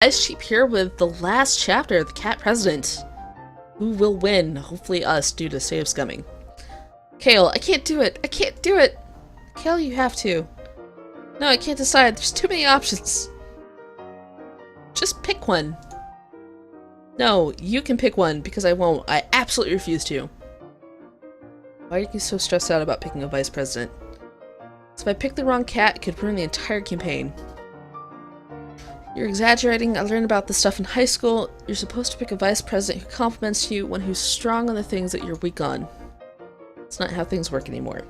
Ice Sheep here with the last chapter of the Cat President. Who will win? Hopefully us, due to state of scumming. Kale, I can't do it! I can't do it! Kale, you have to. No, I can't decide. There's too many options. Just pick one. No, you can pick one, because I won't. I absolutely refuse to. Why are you so stressed out about picking a vice president? So if I pick the wrong cat, it could ruin the entire campaign. You're exaggerating. I learned about this stuff in high school. You're supposed to pick a vice president who compliments you, one who's strong on the things that you're weak on. It's not how things work anymore.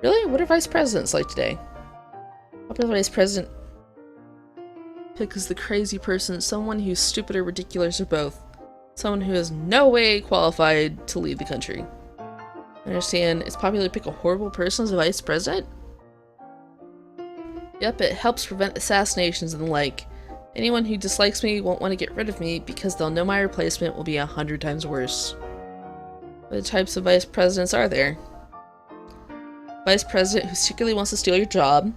Really? What are vice presidents like today? Popular vice president pick is the crazy person, someone who's stupid or ridiculous or both. Someone who is no way qualified to lead the country. I understand it's popular to pick a horrible person as a vice president? Yep, it helps prevent assassinations and the like. Anyone who dislikes me won't want to get rid of me because they'll know my replacement will be 100 times worse. What types of vice presidents are there? Vice president who secretly wants to steal your job,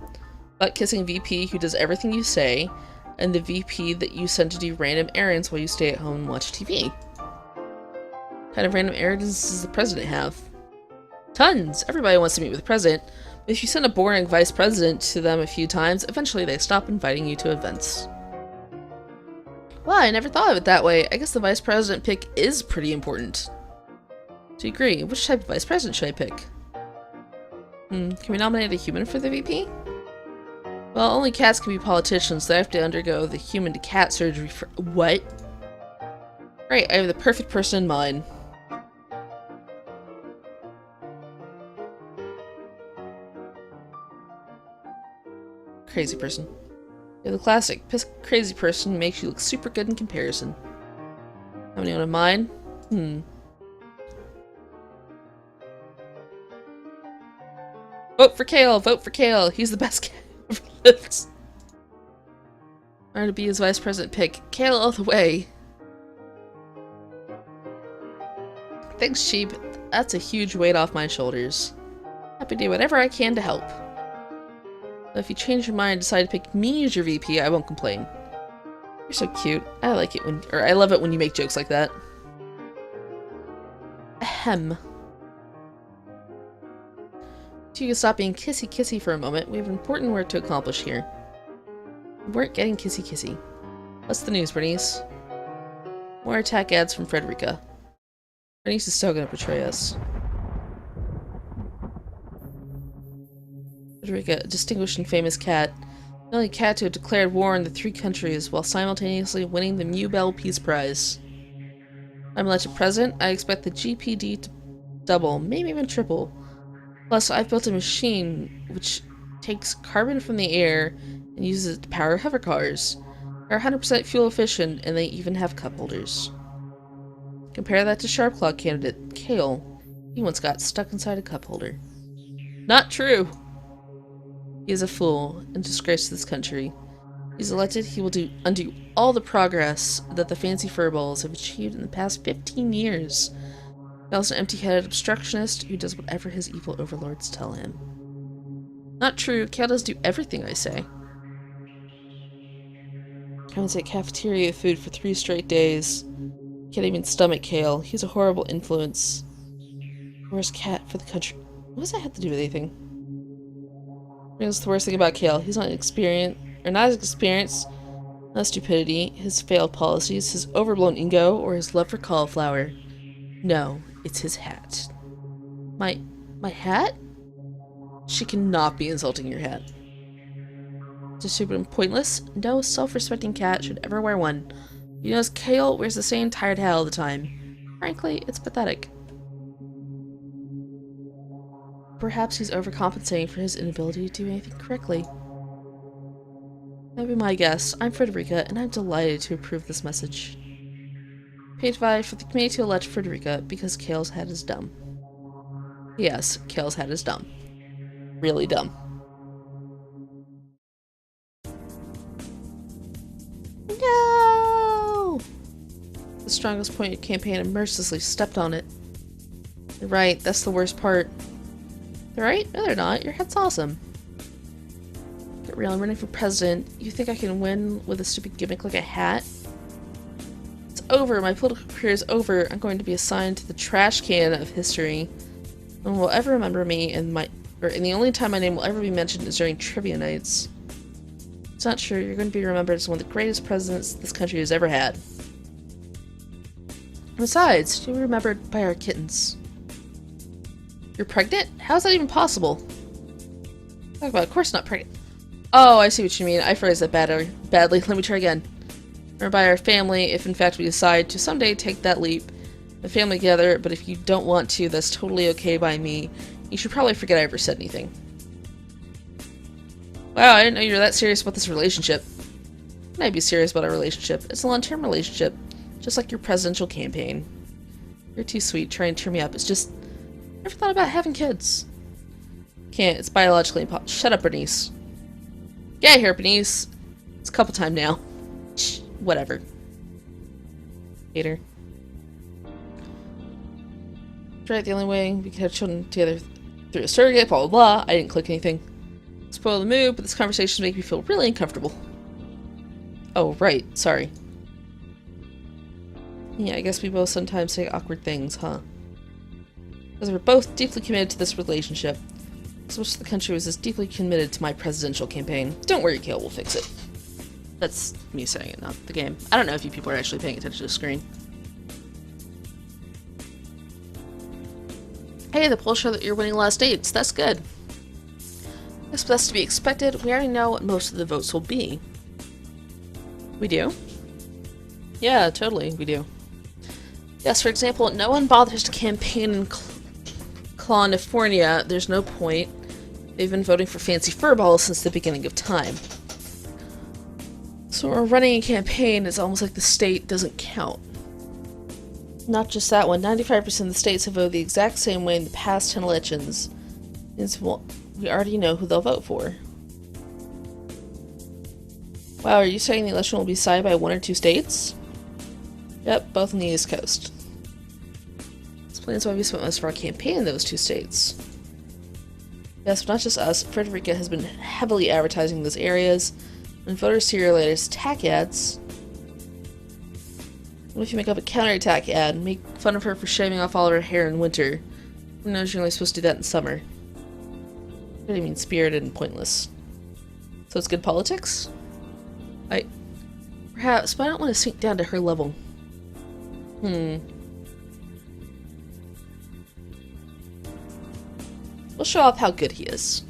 butt-kissing VP who does everything you say, and the VP that you send to do random errands while you stay at home and watch TV. What kind of random errands does the president have? Tons! Everybody wants to meet with the president. But if you send a boring vice president to them a few times, eventually they stop inviting you to events. Well, I never thought of it that way. I guess the vice president pick is pretty important. Do you agree? Which type of vice president should I pick? Can we nominate a human for the VP? Well, only cats can be politicians, so I have to undergo the human-to-cat surgery for— what? Great, I have the perfect person in mind. Crazy person. You're the classic. Crazy person makes you look super good in comparison. Have anyone in mind? Vote for Kale! Vote for Kale! He's the best cat ever lived. I'm to be his vice president pick. Kale all the way. Thanks, Sheep. That's a huge weight off my shoulders. Happy to do whatever I can to help. But if you change your mind and decide to pick me as your VP, I won't complain. You're so cute. I like it when— or I love it when you make jokes like that. Ahem. So you can stop being kissy-kissy for a moment. We have an important work to accomplish here. We weren't getting kissy-kissy. What's the news, Bernice? More attack ads from Frederica. Bernice is still gonna betray us. Frederica, a distinguished and famous cat. The only cat to have declared war on the 3 countries while simultaneously winning the Nobel Peace Prize. I'm elected president. I expect the GPD to double, maybe even triple. Plus, I've built a machine which takes carbon from the air and uses it to power hover cars. They're 100% fuel efficient, and they even have cup holders. Compare that to Sharpclaw candidate Kale. He once got stuck inside a cup holder. Not true! He is a fool and disgrace to this country. He's elected, he will undo all the progress that the fancy furballs have achieved in the past 15 years. Kale's an empty-headed obstructionist who does whatever his evil overlords tell him. Not true, Kale does do everything I say. Haven't ate cafeteria food for 3 straight days. Can't even stomach Kale. He's a horrible influence. Worst cat for the country. What does that have to do with anything? That's the worst thing about Kale. He's not experienced, or not as experienced, not stupidity, his failed policies, his overblown ego, or his love for cauliflower. No, it's his hat. My hat? She cannot be insulting your hat. It's stupid and pointless. No self-respecting cat should ever wear one. You notice Kale wears the same tired hat all the time. Frankly, it's pathetic. Perhaps he's overcompensating for his inability to do anything correctly. That'd be my guess. I'm Frederica, and I'm delighted to approve this message. pt5 for the committee to elect Frederica because Kale's hat is dumb. Yes, Kale's hat is dumb. Really dumb. No! The strongest point of campaign and mercilessly stepped on it. You're right, that's the worst part. They're right? No, they're not. Your hat's awesome. Get real. I'm running for president. You think I can win with a stupid gimmick like a hat? It's over. My political career is over. I'm going to be assigned to the trash can of history. No one will ever remember me, and the only time my name will ever be mentioned is during trivia nights. It's not true. You're going to be remembered as one of the greatest presidents this country has ever had. Besides, you'll be remembered by our kittens. You're pregnant? How is that even possible? Talk about, of course not pregnant. Oh, I see what you mean. I phrased that badly. Let me try again. Remembered by our family, if in fact we decide to someday take that leap. The family together, but if you don't want to, that's totally okay by me. You should probably forget I ever said anything. Wow, I didn't know you were that serious about this relationship. Can I be serious about our relationship? It's a long-term relationship. Just like your presidential campaign. You're too sweet, trying to cheer me up. It's just... never thought about having kids. Can't, it's biologically impossible. Shut up, Bernice. Get here, Bernice. It's a couple time now. Shh, whatever. Hater. Right, the only way we could have children together through a surrogate, blah blah blah. I didn't click anything. Spoil the mood, but this conversation makes me feel really uncomfortable. Oh, right. Sorry. Yeah, I guess we both sometimes say awkward things, huh? Because we're both deeply committed to this relationship. So much of the country was as deeply committed to my presidential campaign. Don't worry, Kale, we'll fix it. That's me saying it, not the game. I don't know if you people are actually paying attention to the screen. Hey, the polls show that you're winning a lot of states. That's good. Guess that's to be expected. We already know what most of the votes will be. We do? Yeah, totally, we do. Yes, for example, no one bothers to campaign in California. There's no point. They've been voting for fancy furballs since the beginning of time. So when we're running a campaign, it's almost like the state doesn't count. Not just that one, 95% of the states have voted the exact same way in the past 10 elections. We already know who they'll vote for. Wow, are you saying the election will be decided by 1 or 2 states? Yep, both on the East Coast. This explains why we spent most of our campaign in those 2 states. Yes, but not just us. Frederica has been heavily advertising those areas. When voters see your latest attack ads... What if you make up a counterattack ad and make fun of her for shaving off all of her hair in winter? Who knows you're only supposed to do that in summer? Really mean-spirited and pointless. So it's good politics? Perhaps, but I don't want to sink down to her level. We'll show off how good he is.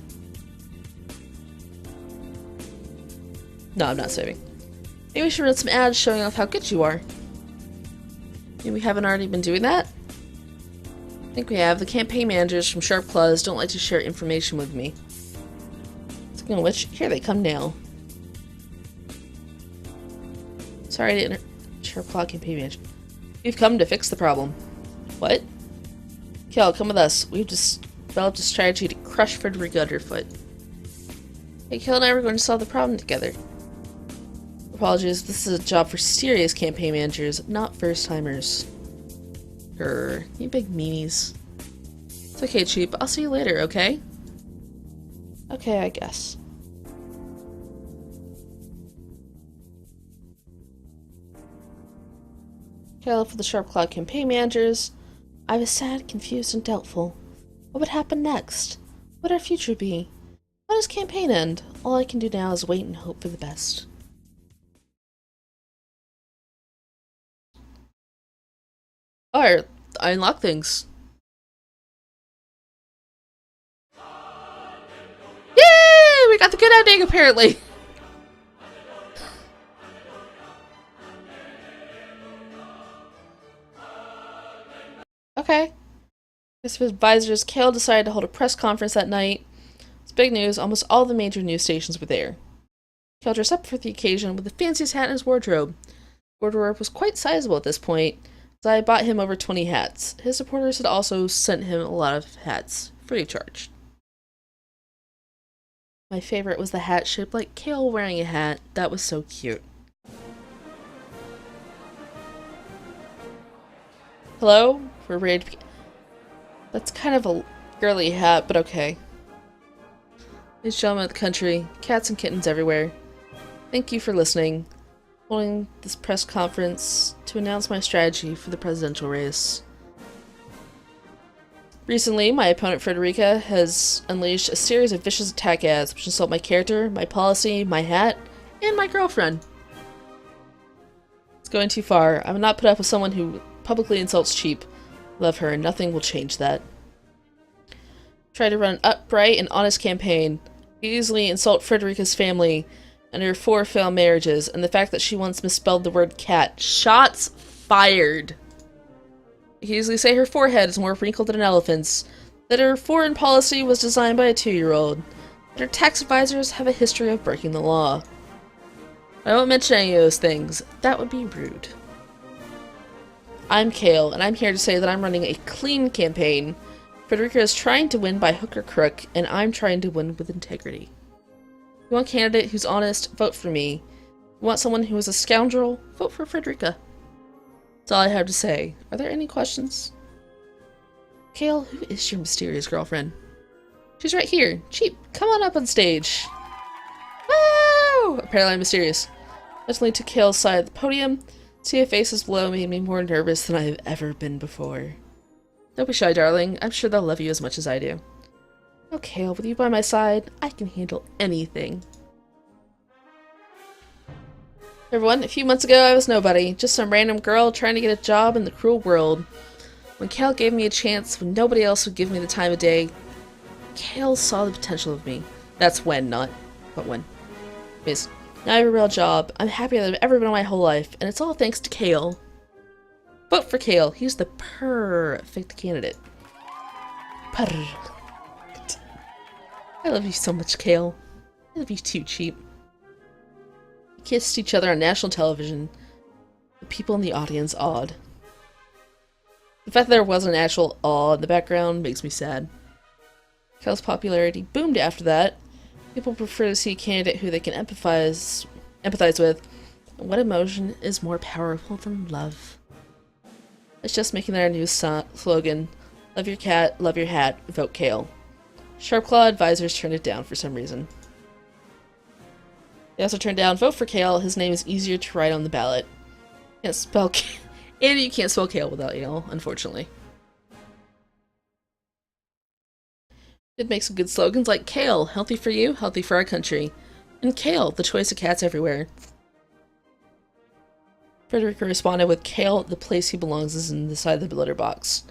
No, I'm not saving. Maybe we should run some ads showing off how good you are. Maybe we haven't already been doing that? I think we have. The campaign managers from Sharp Claws don't like to share information with me. Speaking of which, here they come now. Sorry to interrupt. Sharp Claw campaign manager. We've come to fix the problem. What? Kale, come with us. We've just developed a strategy to crush Frederica underfoot. Hey, Kale and I were going to solve the problem together. Apologies, this is a job for serious campaign managers, not first-timers. Grr, you big meanies. It's okay, Cheap. I'll see you later, okay? Okay, I guess. Kale for the Sharp Claw campaign managers. I was sad, confused, and doubtful. What would happen next? What would our future be? How does campaign end? All I can do now is wait and hope for the best. Alright, I unlock things. Yay! We got the good ending, apparently! Okay. His advisors, Kale decided to hold a press conference that night. It's big news, almost all the major news stations were there. Kale dressed up for the occasion with the fanciest hat in his wardrobe. Wardrobe was quite sizable at this point, so I bought him over 20 hats. His supporters had also sent him a lot of hats, free of charge. My favorite was the hat shaped like Kale wearing a hat. That was so cute. Hello? We're ready to... That's kind of a girly hat, but okay. Ladies and gentlemen of the country, cats and kittens everywhere. Thank you for listening. Holding this press conference to announce my strategy for the presidential race. Recently, my opponent Frederica has unleashed a series of vicious attack ads which insult my character, my policy, my hat, and my girlfriend. It's going too far. I will not put up with someone who publicly insults Cheap. Love her, and nothing will change that. Try to run an upright and honest campaign. Easily insult Frederica's family and her 4 failed marriages, and the fact that she once misspelled the word cat. Shots fired! You can easily say her forehead is more wrinkled than an elephant's, that her foreign policy was designed by a 2-year-old, that her tax advisors have a history of breaking the law. I won't mention any of those things. That would be rude. I'm Kale, and I'm here to say that I'm running a clean campaign. Frederica is trying to win by hook or crook, and I'm trying to win with integrity. You want a candidate who's honest? Vote for me. You want someone who is a scoundrel? Vote for Frederica. That's all I have to say. Are there any questions? Kale, who is your mysterious girlfriend? She's right here. Cheap, come on up on stage. Woo! Apparently I'm mysterious. Let's to Kale's side of the podium. See her faces below made me more nervous than I have ever been before. Don't be shy, darling. I'm sure they'll love you as much as I do. Oh, Kale, with you by my side, I can handle anything. Everyone, a few months ago I was nobody, just some random girl trying to get a job in the cruel world. When Kale gave me a chance when nobody else would give me the time of day, Kale saw the potential of me. That's when, not but when. Anyways, now I have a real job. I'm happier than I've ever been in my whole life, and it's all thanks to Kale. Vote for Kale. He's the perfect candidate. Perfect. I love you so much, Kale. I love you too, Cheap. We kissed each other on national television. The people in the audience awed. The fact that there wasn't an actual awe in the background makes me sad. Kale's popularity boomed after that. People prefer to see a candidate who they can empathize with. And what emotion is more powerful than love? It's just making their new slogan. Love your cat, love your hat, vote Kale. Sharpclaw advisors turned it down for some reason. They also turned down vote for Kale. His name is easier to write on the ballot. Can't spell and you can't spell Kale without Ale, unfortunately. Did make some good slogans like Kale, healthy for you, healthy for our country. And Kale, the choice of cats everywhere. Frederica responded with Kale, the place he belongs is in the side of the litter box.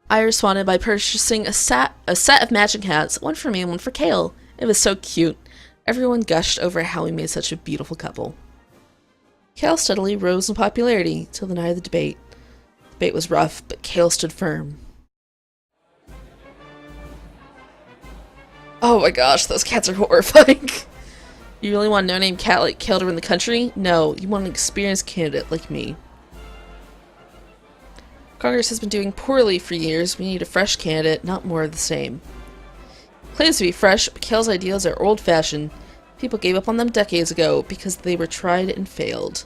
I responded by purchasing a set of matching hats, one for me and one for Kale. It was so cute. Everyone gushed over how we made such a beautiful couple. Kale steadily rose in popularity till the night of the debate. The debate was rough, but Kale stood firm. Oh my gosh, those cats are horrifying. You really want a no-name cat like Kale to run the country? No, you want an experienced candidate like me. Congress has been doing poorly for years. We need a fresh candidate, not more of the same. Claims to be fresh, but Kale's ideas are old-fashioned. People gave up on them decades ago because they were tried and failed.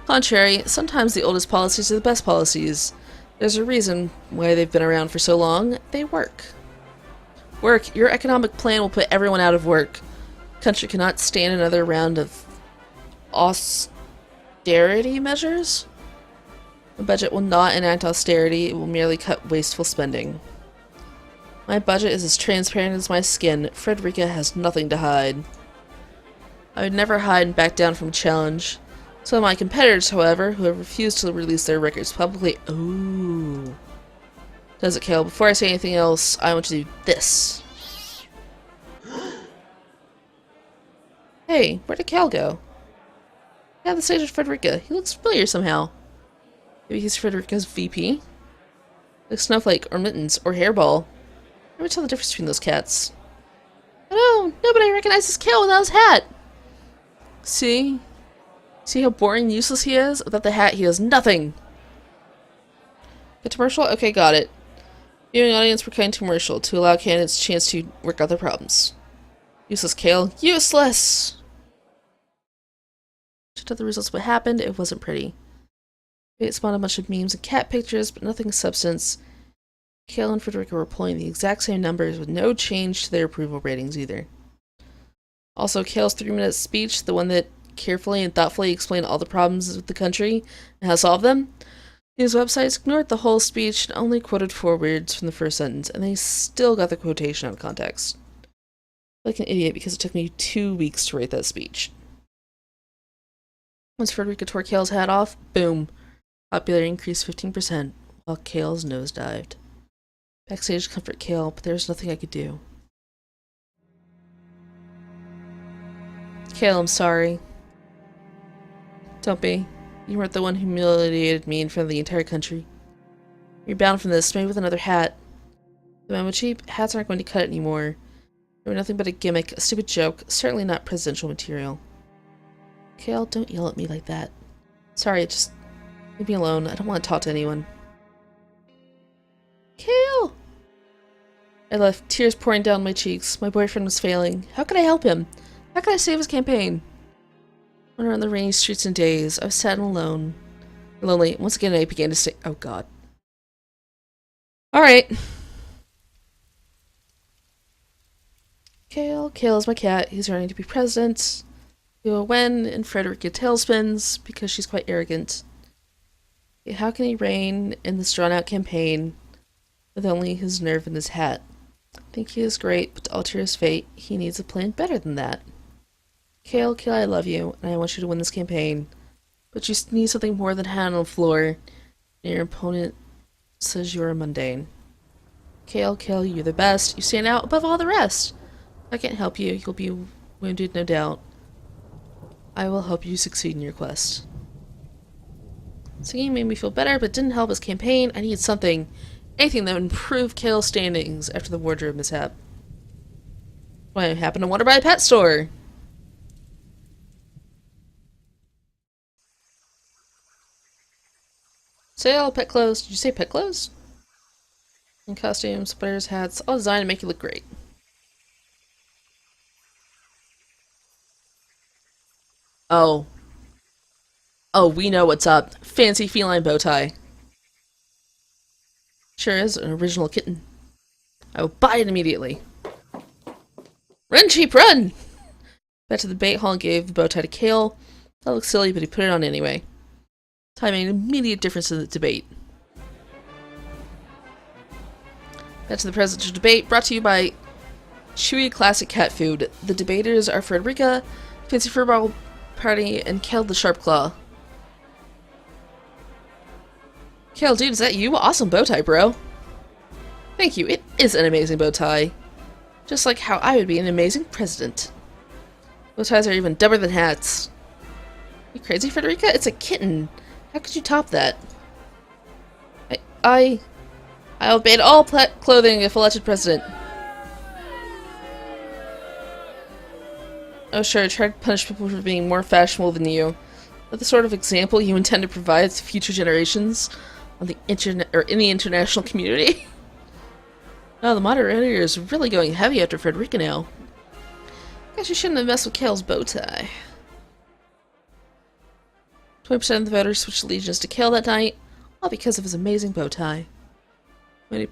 Contrary, sometimes the oldest policies are the best policies. There's a reason why they've been around for so long. They work. Work. Your economic plan will put everyone out of work. The country cannot stand another round of austerity measures. The budget will not enact austerity, it will merely cut wasteful spending. My budget is as transparent as my skin. Frederica has nothing to hide. I would never hide and back down from a challenge. Some of my competitors, however, who have refused to release their records publicly— Ooh. Does it, Kale? Before I say anything else, I want to do this. Hey, where did Kale go? Yeah, the stage with Frederica. He looks familiar somehow. Maybe he's Frederica's VP? Like Snowflake, or Mittens, or Hairball. Never tell the difference between those cats. Oh no, nobody recognizes Kale without his hat! See? See how boring and useless he is? Without the hat, he has nothing! The commercial? Okay, got it. Viewing audience, we're cutting to commercial to allow candidates a chance to work out their problems. Useless Kale. Useless! Checked out the results of what happened. It wasn't pretty. It spawned a bunch of memes and cat pictures, but nothing of substance. Kale and Frederica were pulling the exact same numbers with no change to their approval ratings either. Also, Kale's 3-minute speech, the one that carefully and thoughtfully explained all the problems with the country and how to solve them, his websites ignored the whole speech and only quoted 4 words from the first sentence, and they still got the quotation out of context. Like an idiot because it took me 2 weeks to write that speech. Once Frederica tore Kale's hat off, boom, popularity increased 15%, while Kale's nose dived. Backstage to comfort Kale, but there was nothing I could do. Kale, I'm sorry. Don't be. You weren't the one who humiliated me in front of the entire country. You're bound from this, maybe with another hat. The memo cheap, hats aren't going to cut it anymore. They were nothing but a gimmick, a stupid joke, certainly not presidential material. Kale, don't yell at me like that. Sorry, just leave me alone. I don't want to talk to anyone. Kale! I left, tears pouring down my cheeks. My boyfriend was failing. How could I help him? How could I save his campaign? I went around the rainy streets in days. I was sad and alone. Lonely. Once again, I began to say, oh god. Alright. Kale is my cat. He's running to be president. He will win, and Frederica tailspins because she's quite arrogant. How can he reign in this drawn-out campaign with only his nerve in his hat? I think he is great, but to alter his fate, he needs a plan better than that. Kale, I love you, and I want you to win this campaign. But you need something more than hat on the floor, and your opponent says you are mundane. Kale, you're the best. You stand out above all the rest. If I can't help you, you'll be wounded, no doubt. I will help you succeed in your quest. Singing made me feel better, but didn't help his campaign. I needed something. Anything that would improve Kale's standings after the wardrobe mishap. Well, I happened to wander by a pet store. Sale, pet clothes. Did you say pet clothes? And costumes, sweaters, hats, all designed to make you look great. Oh. Oh, we know what's up. Fancy feline bow tie. Sure is an original kitten. I will buy it immediately. Run, cheap, run! Back to the debate hall and gave the bow tie to Kale. That looked silly, but he put it on anyway. Tie made an immediate difference in the debate. Back to the presidential debate, brought to you by Chewy Classic Cat Food. The debaters are Frederica, Fancy Furball Party, and Kale the Sharp Claw. Kale, dude, is that you? Awesome bow tie, bro. Thank you. It is an amazing bow tie. Just like how I would be an amazing president. Bow ties are even dumber than hats. You crazy, Frederica? It's a kitten. How could you top that? I'll ban all clothing if elected president. Oh sure, try to punish people for being more fashionable than you. Is that the sort of example you intend to provide to future generations on the internet or in the international community? Oh, the moderator is really going heavy after Frederica now. Guess you shouldn't have messed with Kale's bow tie. 20% of the voters switched allegiance to Kale that night, all because of his amazing bow tie. When he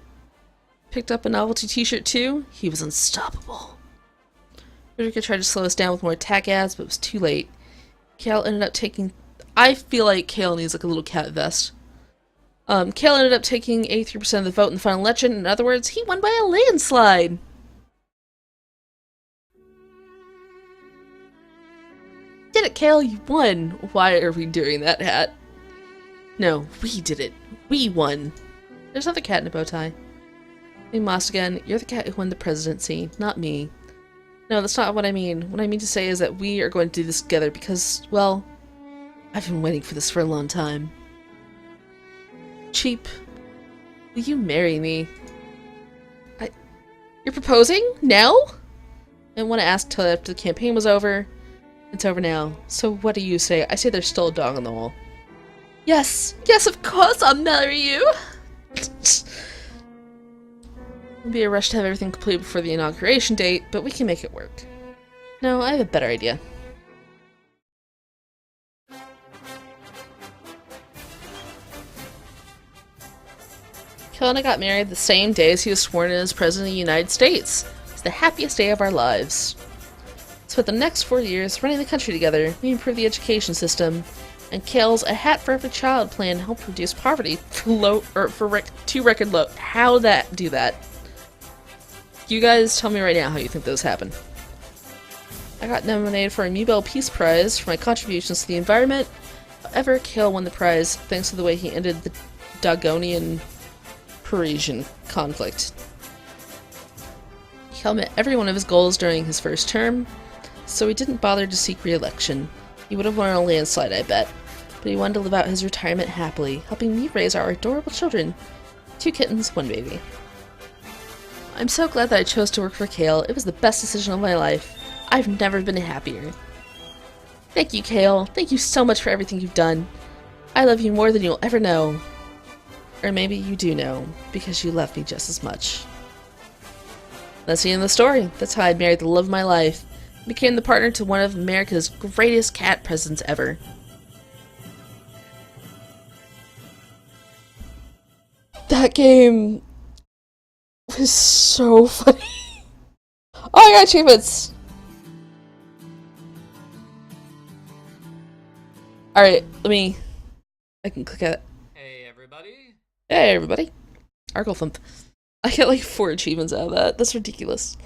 picked up a novelty t-shirt too, he was unstoppable. Frederica tried to slow us down with more attack ads, but it was too late. Kale ended up taking... I feel like Kale needs like a little cat vest. Kale ended up taking 83% of the vote in the final election. In other words, he won by a landslide. Did it, Kale, you won. Why are we doing that, hat? No, we did it. We won. There's another cat in a bow tie. Hey, Moss again, you're the cat who won the presidency, not me. No, that's not what I mean. What I mean to say is that we are going to do this together because, well, I've been waiting for this for a long time. Cheap, will you marry me? You're proposing? Now? I didn't want to ask till after the campaign was over. It's over now. So what do you say? I say there's still a dog on the wall. Yes! Yes, of course I'll marry you! It'll be a rush to have everything complete before the inauguration date, but we can make it work. No, I have a better idea. Kale and I got married the same day as he was sworn in as President of the United States. It's the happiest day of our lives. Spent the next 4 years running the country together. We improved the education system, and Kale's A Hat for Every Child plan helped reduce poverty to record low. How that do that? You guys tell me right now how you think those happen. I got nominated for a Nobel Peace Prize for my contributions to the environment. However, Kale won the prize thanks to the way he ended the Dagonian Parisian conflict. Kale met every one of his goals during his first term, so he didn't bother to seek re-election. He would have won a landslide, I bet, but he wanted to live out his retirement happily, helping me raise our adorable children. 2 kittens, 1 baby. I'm so glad that I chose to work for Kale. It was the best decision of my life. I've never been happier. Thank you, Kale. Thank you so much for everything you've done. I love you more than you'll ever know. Or maybe you do know, because you love me just as much. That's the end of the story. That's how I married the love of my life. Became the partner to one of America's greatest cat presidents ever. That game was so funny. Oh, I got achievements! Alright, I can click it. Hey everybody. Hey everybody. Argle Thump. I get like 4 achievements out of that. That's ridiculous.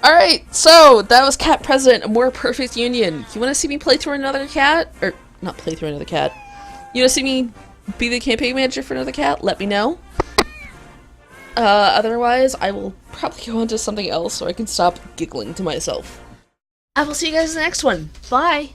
Alright, so that was Cat President, a more perfect union. You wanna see me play through another cat? Or, not play through another cat. You wanna see me be the campaign manager for another cat? Let me know. Otherwise, I will probably go into something else so I can stop giggling to myself. I will see you guys in the next one. Bye!